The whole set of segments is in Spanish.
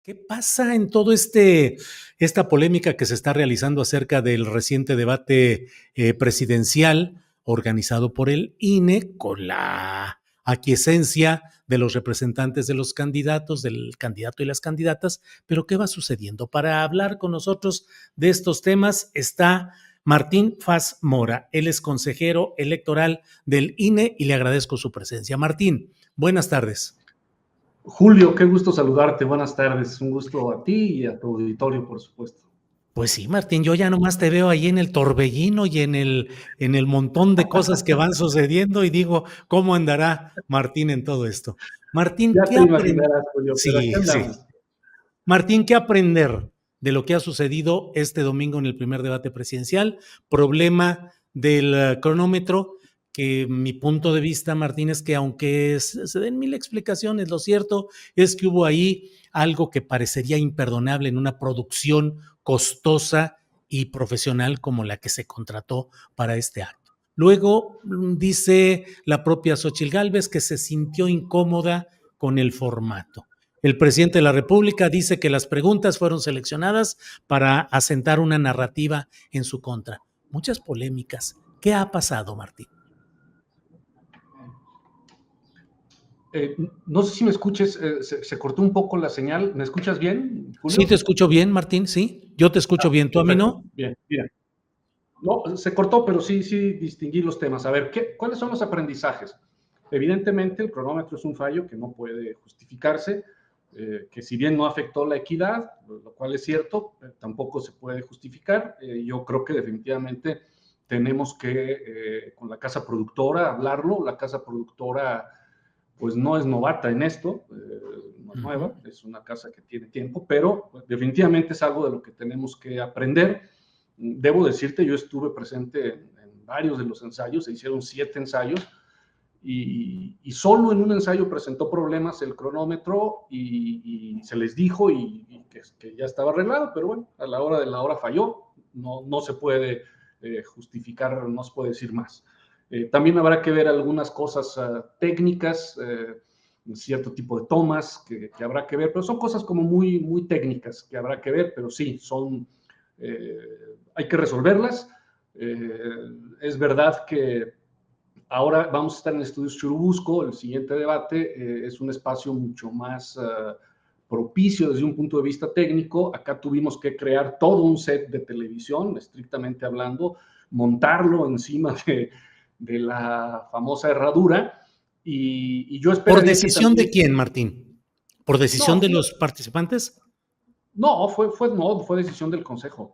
¿Qué pasa en todo esta polémica que se está realizando acerca del reciente debate presidencial organizado por el INE con la aquiescencia de los representantes de los candidatos, del candidato y las candidatas? Pero ¿qué va sucediendo? Para hablar con nosotros de estos temas está Martín Faz Mora. Él es consejero electoral del INE y le agradezco su presencia. Martín, buenas tardes. Julio, qué gusto saludarte, buenas tardes, un gusto a ti y a tu auditorio, por supuesto. Pues sí, Martín, yo ya nomás te veo ahí en el torbellino y en el montón de cosas que van sucediendo y digo, ¿cómo andará Martín en todo esto? Martín, Ya ¿qué te aprender? imaginarás, Julio, pero aquí Sí, sí. andamos. Martín, ¿qué aprender de lo que ha sucedido este domingo en el primer debate presidencial? Problema del cronómetro, que mi punto de vista, Martín, es que aunque se den mil explicaciones, lo cierto es que hubo ahí algo que parecería imperdonable en una producción costosa y profesional como la que se contrató para este acto. Luego dice la propia Xóchitl Gálvez que se sintió incómoda con el formato. El presidente de la República dice que las preguntas fueron seleccionadas para asentar una narrativa en su contra. Muchas polémicas. ¿Qué ha pasado, Martín? No sé si me escuches, se cortó un poco la señal. ¿Me escuchas bien, Sí, te Julio? escucho bien, Martín, sí. Yo te escucho bien, ¿tú a mí Perfecto, no? bien, mira. No, se cortó, pero sí distinguí los temas. A ver, ¿cuáles son los aprendizajes? Evidentemente, el cronómetro es un fallo que no puede justificarse, que si bien no afectó la equidad, lo cual es cierto, tampoco se puede justificar. Yo creo que definitivamente tenemos que, con la casa productora, hablarlo. La casa productora, pues no es novata en esto, no es nueva, es una casa que tiene tiempo, pero pues, definitivamente es algo de lo que tenemos que aprender. Debo decirte, yo estuve presente en varios de los ensayos, se hicieron 7 ensayos, y solo en un ensayo presentó problemas el cronómetro y se les dijo que ya estaba arreglado, pero bueno, a la hora de la hora falló, no se puede justificar, no se puede decir más. También habrá que ver algunas cosas técnicas, cierto tipo de tomas que habrá que ver, pero son cosas como muy técnicas que habrá que ver, pero sí, hay que resolverlas. Es verdad que ahora vamos a estar en Estudios Churubusco, el siguiente debate es un espacio mucho más propicio desde un punto de vista técnico. Acá tuvimos que crear todo un set de televisión, estrictamente hablando, montarlo encima de la famosa herradura, y yo ¿Por esperaría que decisión de también... quién, Martín? ¿Por decisión No, de los participantes? no, fue decisión del Consejo,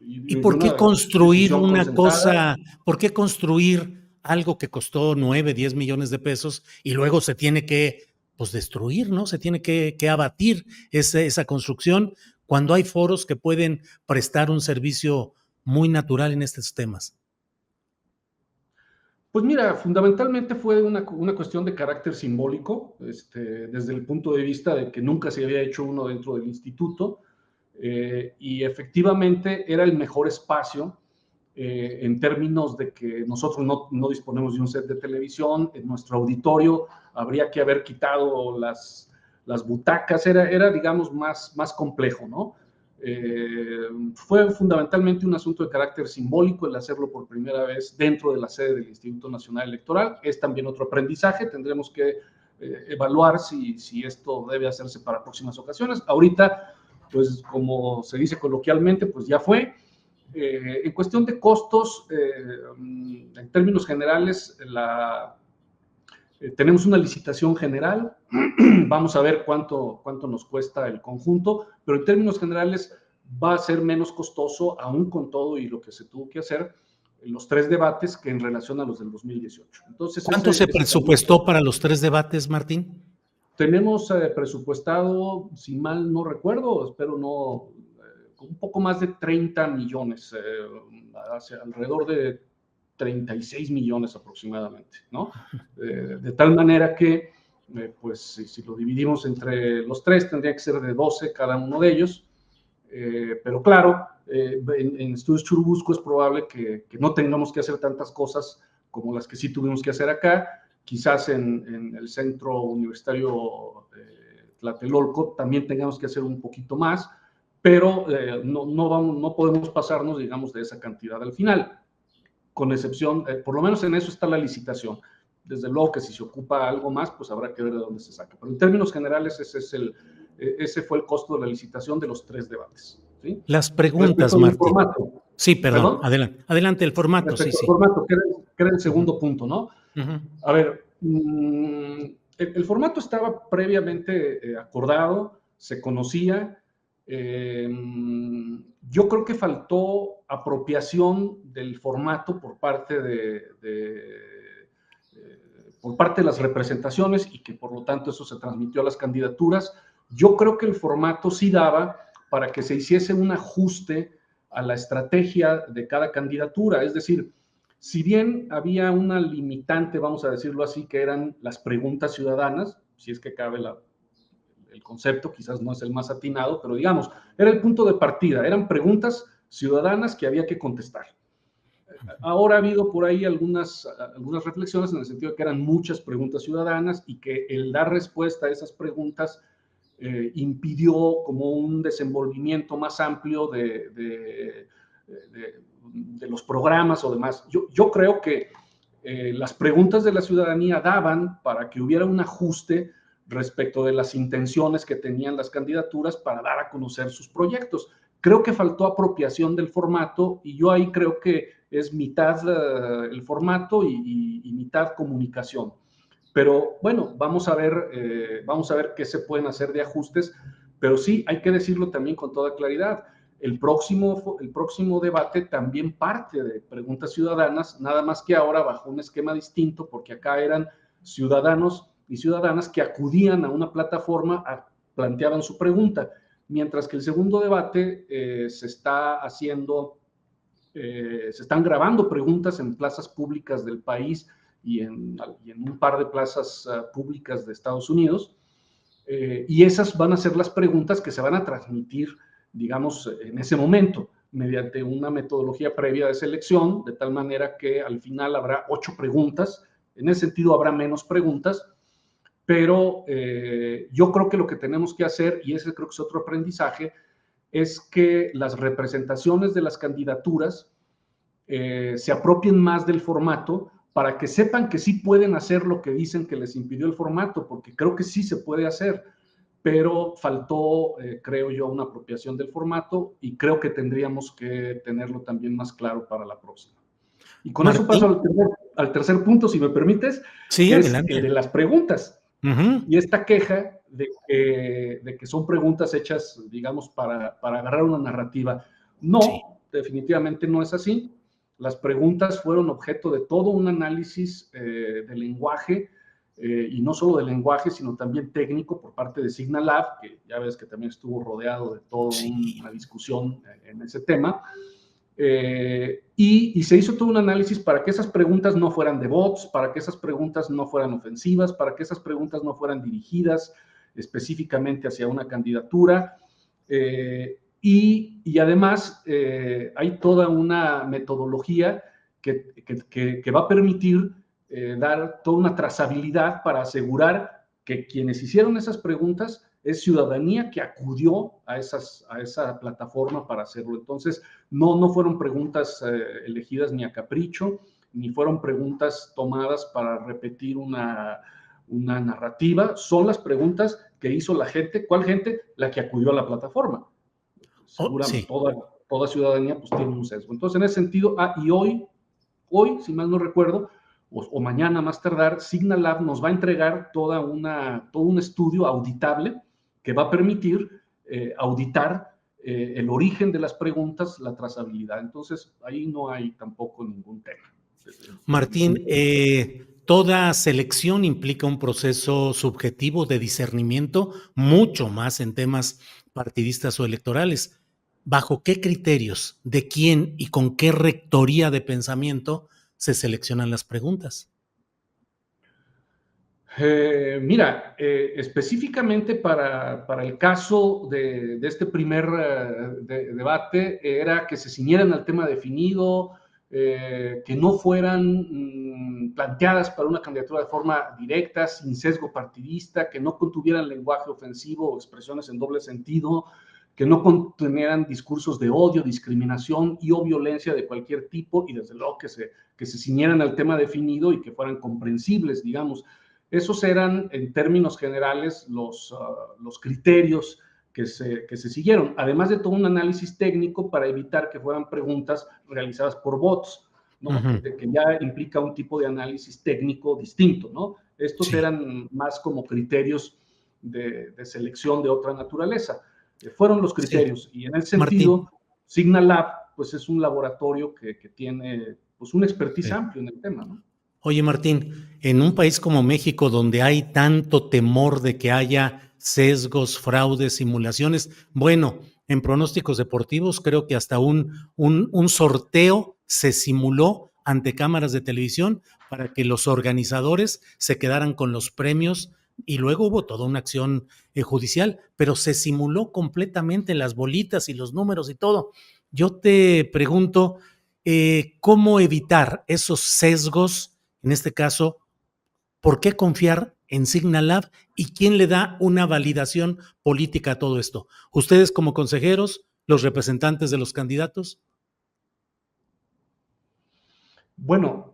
¿Y y por qué una construir decisión una consentada. cosa, por qué construir algo que costó 9, 10 millones de pesos y luego se tiene que, pues, destruir, ¿no? Se tiene que abatir esa construcción cuando hay foros que pueden prestar un servicio muy natural en estos temas. Pues mira, fundamentalmente fue una cuestión de carácter simbólico, desde el punto de vista de que nunca se había hecho uno dentro del instituto, y efectivamente era el mejor espacio en términos de que nosotros no disponemos de un set de televisión. En nuestro auditorio habría que haber quitado las butacas, era digamos, más complejo, ¿no? Fue fundamentalmente un asunto de carácter simbólico el hacerlo por primera vez dentro de la sede del Instituto Nacional Electoral. Es también otro aprendizaje, tendremos que evaluar si esto debe hacerse para próximas ocasiones. Ahorita, pues como se dice coloquialmente, pues ya fue. En cuestión de costos, en términos generales, tenemos una licitación general, vamos a ver cuánto nos cuesta el conjunto, pero en términos generales va a ser menos costoso, aún con todo y lo que se tuvo que hacer, los 3 debates que en relación a los del 2018. Entonces, ¿Cuánto se ese también fue. presupuestó para los 3 debates, Martín? Tenemos presupuestado, si mal no recuerdo, espero no, un poco más de 30 millones, alrededor de 36 millones aproximadamente, ¿no? De tal manera que, pues, si lo dividimos entre los 3, tendría que ser de 12 cada uno de ellos, pero claro, en Estudios Churubusco es probable que no tengamos que hacer tantas cosas como las que sí tuvimos que hacer acá. Quizás en el Centro Universitario Tlatelolco, también tengamos que hacer un poquito más, pero no podemos pasarnos, digamos, de esa cantidad al final, con excepción, por lo menos en eso está la licitación. Desde luego que si se ocupa algo más, pues habrá que ver de dónde se saca. Pero en términos generales, ese fue el costo de la licitación de los 3 debates. ¿Sí? Las preguntas, Respecto del Martín. formato. Sí, perdón, ¿Perdón? adelante. Adelante, el formato, sí, Respecto al sí. formato, que era el segundo punto, ¿no? Uh-huh. A ver, el formato estaba previamente acordado, se conocía. Yo creo que faltó apropiación del formato por parte por parte de las representaciones y que por lo tanto eso se transmitió a las candidaturas. Yo creo que el formato sí daba para que se hiciese un ajuste a la estrategia de cada candidatura, es decir, si bien había una limitante, vamos a decirlo así, que eran las preguntas ciudadanas, si es que cabe el concepto, quizás no es el más atinado, pero digamos, era el punto de partida, eran preguntas ciudadanas que había que contestar. Ahora ha habido por ahí algunas reflexiones en el sentido de que eran muchas preguntas ciudadanas y que el dar respuesta a esas preguntas impidió como un desenvolvimiento más amplio de los programas o demás. Yo creo que las preguntas de la ciudadanía daban para que hubiera un ajuste respecto de las intenciones que tenían las candidaturas para dar a conocer sus proyectos. Creo que faltó apropiación del formato y yo ahí creo que es mitad el formato y mitad comunicación. Pero bueno, vamos a ver qué se pueden hacer de ajustes, pero sí, hay que decirlo también con toda claridad. El próximo debate también parte de preguntas ciudadanas, nada más que ahora bajo un esquema distinto, porque acá eran ciudadanos y ciudadanas que acudían a una plataforma, planteaban su pregunta, mientras que el segundo debate se están grabando preguntas en plazas públicas del país y en un par de plazas públicas de Estados Unidos, y esas van a ser las preguntas que se van a transmitir, digamos, en ese momento, mediante una metodología previa de selección, de tal manera que al final habrá 8 preguntas, en ese sentido habrá menos preguntas, pero yo creo que lo que tenemos que hacer, y ese creo que es otro aprendizaje, es que las representaciones de las candidaturas se apropien más del formato para que sepan que sí pueden hacer lo que dicen que les impidió el formato, porque creo que sí se puede hacer, pero faltó, creo yo, una apropiación del formato y creo que tendríamos que tenerlo también más claro para la próxima. Y con Martín. eso paso al tercer punto, si me permites, sí, que adelante. es el de las preguntas. Uh-huh. Y esta queja de que son preguntas hechas, digamos, para agarrar una narrativa. No, sí, definitivamente no es así. Las preguntas fueron objeto de todo un análisis de lenguaje, y no solo de lenguaje, sino también técnico por parte de Signalab, que ya ves que también estuvo rodeado de toda una discusión en ese tema. Y se hizo todo un análisis para que esas preguntas no fueran de bots, para que esas preguntas no fueran ofensivas, para que esas preguntas no fueran dirigidas específicamente hacia una candidatura. Y además hay toda una metodología que va a permitir dar toda una trazabilidad para asegurar que quienes hicieron esas preguntas es ciudadanía que acudió a esa plataforma para hacerlo. Entonces, no fueron preguntas elegidas ni a capricho, ni fueron preguntas tomadas para repetir una narrativa, son las preguntas que hizo la gente. ¿Cuál gente? La que acudió a la plataforma. Seguramente sí. Toda ciudadanía pues tiene un sesgo. Entonces, en ese sentido, y hoy, si mal no recuerdo, o mañana más tardar, Signalab nos va a entregar todo un estudio auditable que va a permitir auditar el origen de las preguntas, la trazabilidad. Entonces, ahí no hay tampoco ningún tema. Martín, toda selección implica un proceso subjetivo de discernimiento, mucho más en temas partidistas o electorales. ¿Bajo qué criterios, de quién y con qué rectoría de pensamiento se seleccionan las preguntas? Mira, específicamente para el caso de este primer debate, era que se ciñeran al tema definido, que no fueran planteadas para una candidatura de forma directa, sin sesgo partidista, que no contuvieran lenguaje ofensivo o expresiones en doble sentido, que no contenieran discursos de odio, discriminación y o violencia de cualquier tipo, y desde luego que se ciñeran al tema definido y que fueran comprensibles, digamos. Esos eran, en términos generales, los criterios que se siguieron, además de todo un análisis técnico para evitar que fueran preguntas realizadas por bots, ¿no? Que ya implica un tipo de análisis técnico distinto, ¿no? Estos Sí. eran más como criterios de selección de otra naturaleza. Fueron los Sí. criterios, y en ese Martín. sentido, Signalab, pues es un laboratorio que tiene pues un expertise Sí. amplio en el tema, ¿no? Oye, Martín, en un país como México, donde hay tanto temor de que haya sesgos, fraudes, simulaciones, bueno, en pronósticos deportivos creo que hasta un sorteo se simuló ante cámaras de televisión para que los organizadores se quedaran con los premios y luego hubo toda una acción judicial, pero se simuló completamente las bolitas y los números y todo. Yo te pregunto, ¿cómo evitar esos sesgos? En este caso, ¿por qué confiar en Signalab y quién le da una validación política a todo esto? ¿Ustedes como consejeros, los representantes de los candidatos? Bueno,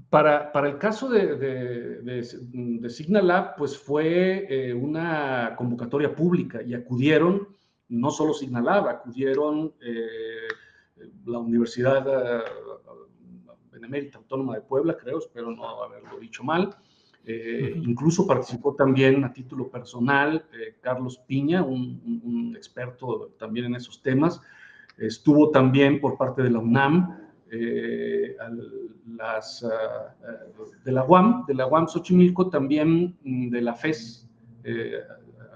para el caso de Signalab, pues fue una convocatoria pública y acudieron, no solo Signalab, acudieron la Universidad Benemérita Autónoma de Puebla, creo, espero no haberlo dicho mal. Incluso participó también a título personal Carlos Piña, un experto también en esos temas. Estuvo también por parte de la UNAM, de la UAM Xochimilco, también de la FES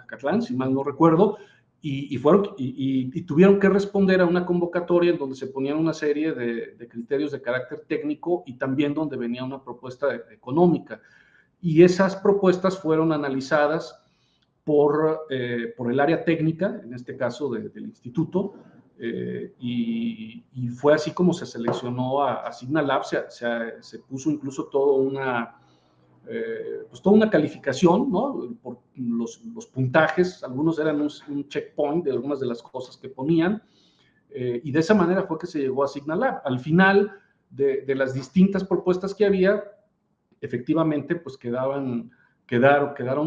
Acatlán, si mal no recuerdo, y tuvieron que responder a una convocatoria en donde se ponían una serie de criterios de carácter técnico y también donde venía una propuesta económica. Y esas propuestas fueron analizadas por el área técnica, en este caso del instituto, y fue así como se seleccionó a Signalab. Se puso incluso pues toda una calificación, ¿no? Por los puntajes, algunos eran un checkpoint de algunas de las cosas que ponían, y de esa manera fue que se llegó a Signalab. Al final de las distintas propuestas que había, efectivamente, pues quedaron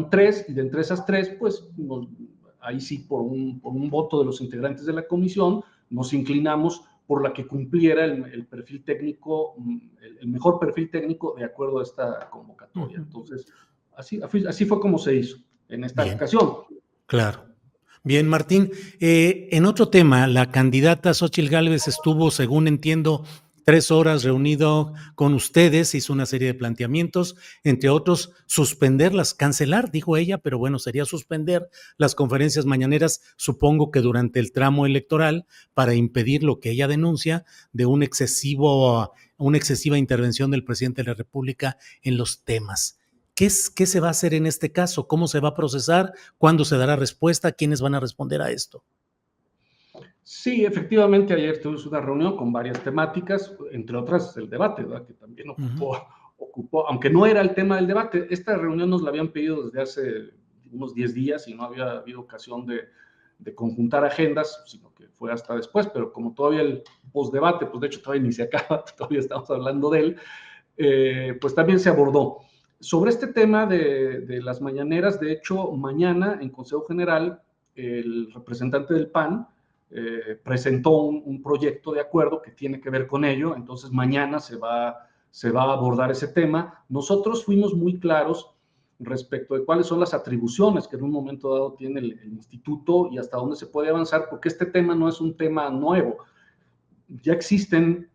3, y de entre esas 3, pues ahí sí, por un voto de los integrantes de la comisión, nos inclinamos por la que cumpliera el perfil técnico, el mejor perfil técnico de acuerdo a esta convocatoria. Entonces, así fue como se hizo en esta Bien, ocasión. claro. Bien, Martín. En otro tema, la candidata Xóchitl Gálvez estuvo, según entiendo, 3 horas reunido con ustedes, hizo una serie de planteamientos, entre otros, suspenderlas, cancelar, dijo ella, pero bueno, sería suspender las conferencias mañaneras, supongo que durante el tramo electoral, para impedir lo que ella denuncia de una excesiva intervención del presidente de la República en los temas. ¿Qué se va a hacer en este caso? ¿Cómo se va a procesar? ¿Cuándo se dará respuesta? ¿Quiénes van a responder a esto? Sí, efectivamente, ayer tuvimos una reunión con varias temáticas, entre otras el debate, ¿verdad? Que también ocupó, aunque no era el tema del debate. Esta reunión nos la habían pedido desde hace unos 10 días y no había habido ocasión de conjuntar agendas, sino que fue hasta después, pero como todavía el postdebate, pues de hecho todavía ni se acaba, todavía estamos hablando de él, pues también se abordó. Sobre este tema de las mañaneras, de hecho, mañana en Consejo General, el representante del PAN presentó un proyecto de acuerdo que tiene que ver con ello. Entonces mañana se va a abordar ese tema. Nosotros fuimos muy claros respecto de cuáles son las atribuciones que en un momento dado tiene el instituto y hasta dónde se puede avanzar, porque este tema no es un tema nuevo. Ya existen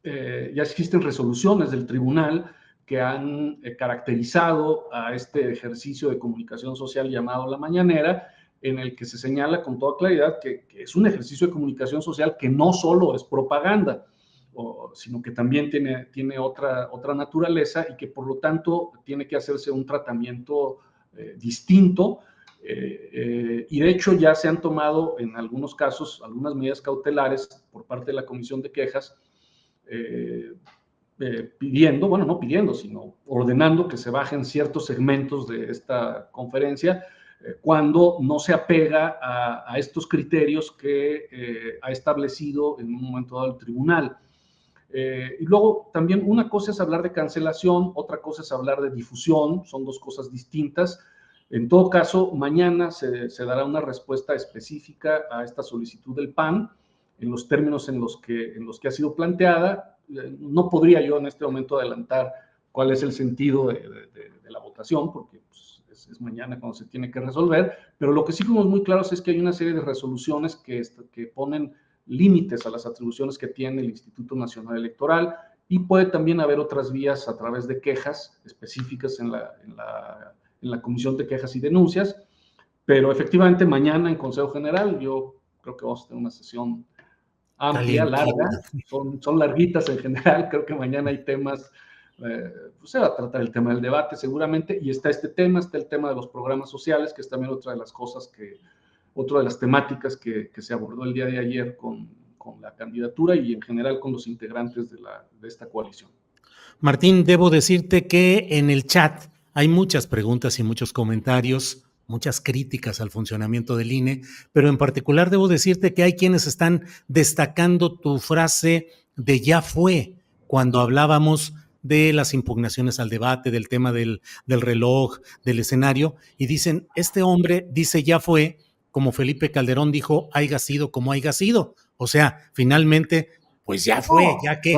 resoluciones del tribunal que han caracterizado a este ejercicio de comunicación social llamado La Mañanera, en el que se señala con toda claridad que es un ejercicio de comunicación social que no solo es propaganda, sino que también tiene otra naturaleza, y que por lo tanto tiene que hacerse un tratamiento distinto. Y de hecho ya se han tomado en algunos casos algunas medidas cautelares por parte de la Comisión de Quejas pidiendo, bueno, no pidiendo, sino ordenando que se bajen ciertos segmentos de esta conferencia cuando no se apega a estos criterios que ha establecido en un momento dado el tribunal. Y luego también una cosa es hablar de cancelación, otra cosa es hablar de difusión, son dos cosas distintas. En todo caso, mañana se dará una respuesta específica a esta solicitud del PAN en los términos en los que ha sido planteada. No podría yo en este momento adelantar cuál es el sentido de la votación, porque pues, es mañana cuando se tiene que resolver, pero lo que sí fuimos muy claros es que hay una serie de resoluciones que ponen límites a las atribuciones que tiene el Instituto Nacional Electoral, y puede también haber otras vías a través de quejas específicas en la Comisión de Quejas y Denuncias, pero efectivamente mañana en Consejo General yo creo que vamos a tener una sesión amplia, larga, son larguitas en general, creo que mañana hay temas, pues se va a tratar el tema del debate seguramente, y está el tema de los programas sociales, que es también otra de las cosas otra de las temáticas que se abordó el día de ayer con la candidatura y en general con los integrantes de esta coalición. Martín, debo decirte que en el chat hay muchas preguntas y muchos comentarios, muchas críticas al funcionamiento del INE, pero en particular debo decirte que hay quienes están destacando tu frase de ya fue, cuando hablábamos de las impugnaciones al debate, del tema del reloj, del escenario, y dicen, este hombre dice ya fue, como Felipe Calderón dijo, haiga sido como haiga sido. O sea, finalmente, pues ya fue, ya que.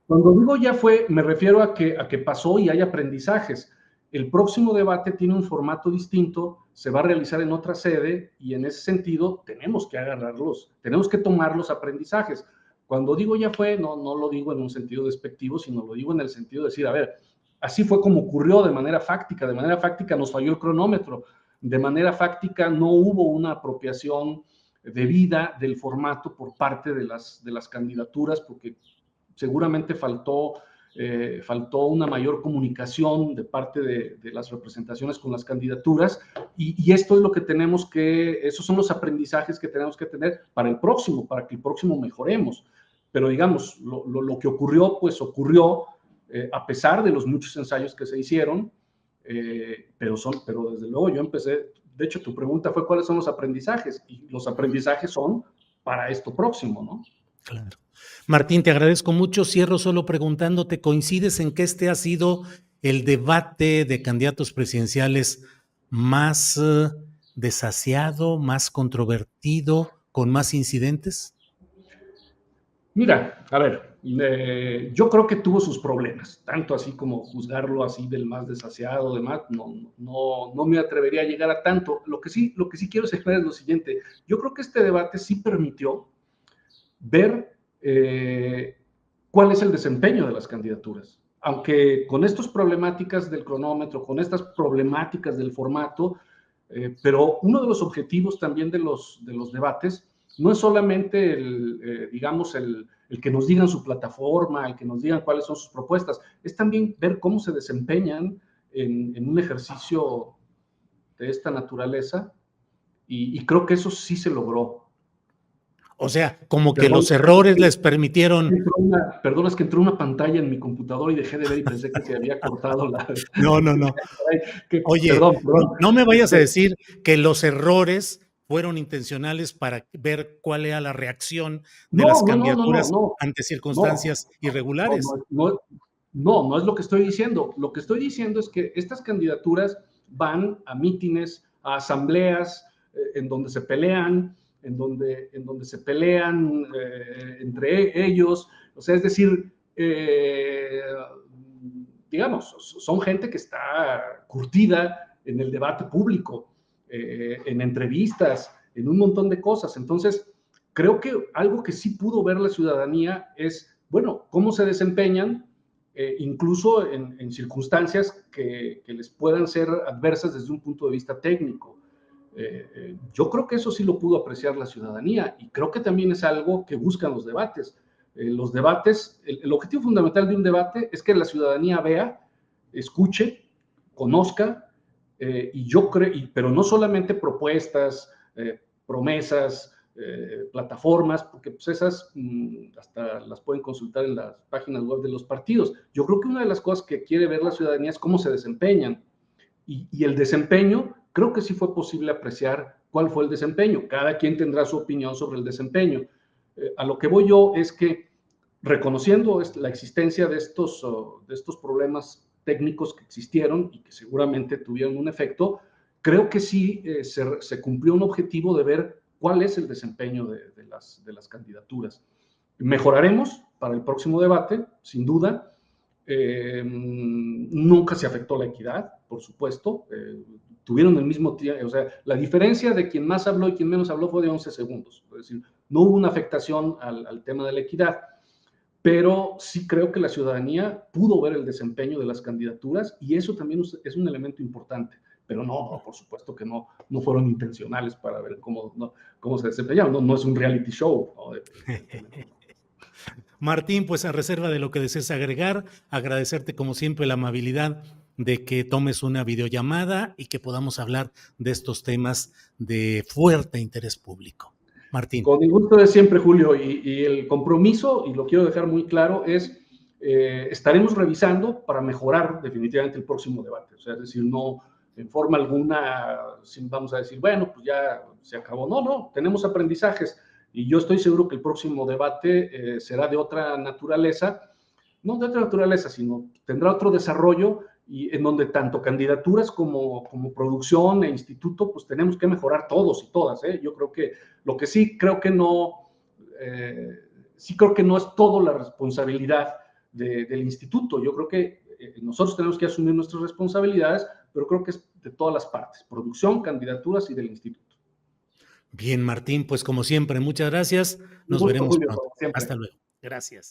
Cuando digo ya fue, me refiero a que pasó y hay aprendizajes. El próximo debate tiene un formato distinto, se va a realizar en otra sede y en ese sentido tenemos que agarrarlos, tenemos que tomar los aprendizajes. Cuando digo ya fue, no lo digo en un sentido despectivo, sino lo digo en el sentido de decir, a ver, así fue como ocurrió de manera fáctica nos falló el cronómetro, de manera fáctica no hubo una apropiación debida del formato por parte de las candidaturas, porque seguramente faltó una mayor comunicación de parte de las representaciones con las candidaturas, y esto es lo que esos son los aprendizajes que tenemos que tener para el próximo, para que el próximo mejoremos. Pero digamos, lo que ocurrió, pues ocurrió a pesar de los muchos ensayos que se hicieron, pero desde luego yo empecé, de hecho tu pregunta fue ¿cuáles son los aprendizajes? Y los aprendizajes son para esto próximo, ¿no? Claro. Martín, te agradezco mucho. Cierro solo preguntándote, ¿coincides en que este ha sido el debate de candidatos presidenciales más desasiado, más controvertido, con más incidentes? Mira, a ver, yo creo que tuvo sus problemas, tanto así como juzgarlo así del más desasiado, demás, no me atrevería a llegar a tanto. Lo que sí quiero señalar es lo siguiente: yo creo que este debate sí permitió ver cuál es el desempeño de las candidaturas. Aunque con estas problemáticas del cronómetro, con estas problemáticas del formato, pero uno de los objetivos también de los debates no es solamente digamos, el que nos digan su plataforma, el que nos digan cuáles son sus propuestas, es también ver cómo se desempeñan en un ejercicio de esta naturaleza, y creo que eso sí se logró. O sea, como que los errores les permitieron. Perdón, es que entró una pantalla en mi computador y dejé de ver y pensé que se había cortado la. No. Oye, perdón. No me vayas a decir que los errores fueron intencionales para ver cuál era la reacción de las candidaturas ante circunstancias irregulares. No es lo que estoy diciendo. Lo que estoy diciendo es que estas candidaturas van a mítines, a asambleas, en donde se pelean, entre ellos. O sea, es decir, digamos, son gente que está curtida en el debate público, en entrevistas, en un montón de cosas. Entonces, creo que algo que sí pudo ver la ciudadanía es, bueno, cómo se desempeñan, incluso en circunstancias que les puedan ser adversas desde un punto de vista técnico. Yo creo que eso sí lo pudo apreciar la ciudadanía, y creo que también es algo que buscan los debates. Los debates, el objetivo fundamental de un debate es que la ciudadanía vea, escuche, conozca, y yo creo, pero no solamente propuestas, promesas, plataformas, porque pues esas hasta las pueden consultar en las páginas web de los partidos. Yo creo que una de las cosas que quiere ver la ciudadanía es cómo se desempeñan. Y el desempeño, creo que sí fue posible apreciar cuál fue el desempeño. Cada quien tendrá su opinión sobre el desempeño. A lo que voy yo es que, reconociendo la existencia de estos problemas técnicos que existieron y que seguramente tuvieron un efecto, creo que sí se cumplió un objetivo de ver cuál es el desempeño de las candidaturas. Mejoraremos para el próximo debate, sin duda. Nunca se afectó la equidad, por supuesto. Tuvieron el mismo tiempo, o sea, la diferencia de quien más habló y quien menos habló fue de 11 segundos. Es decir, no hubo una afectación al tema de la equidad, pero sí creo que la ciudadanía pudo ver el desempeño de las candidaturas y eso también es un elemento importante. Pero no, por supuesto que no fueron intencionales para ver cómo se desempeñaron. No es un reality show, ¿no? Martín, pues a reserva de lo que desees agregar, agradecerte como siempre la amabilidad de que tomes una videollamada y que podamos hablar de estos temas de fuerte interés público. Martín. Con el gusto de siempre, Julio, y el compromiso, y lo quiero dejar muy claro, es estaremos revisando para mejorar definitivamente el próximo debate. O sea, es decir, no en forma alguna vamos a decir, bueno, pues ya se acabó. No, tenemos aprendizajes y yo estoy seguro que el próximo debate será de otra naturaleza, no de otra naturaleza, sino tendrá otro desarrollo y en donde tanto candidaturas como producción e instituto, pues tenemos que mejorar todos y todas. Yo creo que lo que sí creo que no es todo la responsabilidad del instituto. Yo creo que nosotros tenemos que asumir nuestras responsabilidades, pero creo que es de todas las partes, producción, candidaturas y del instituto. Bien, Martín, pues como siempre, muchas gracias. Nos Un gusto, veremos Julio, pronto. como siempre. Hasta luego. Gracias.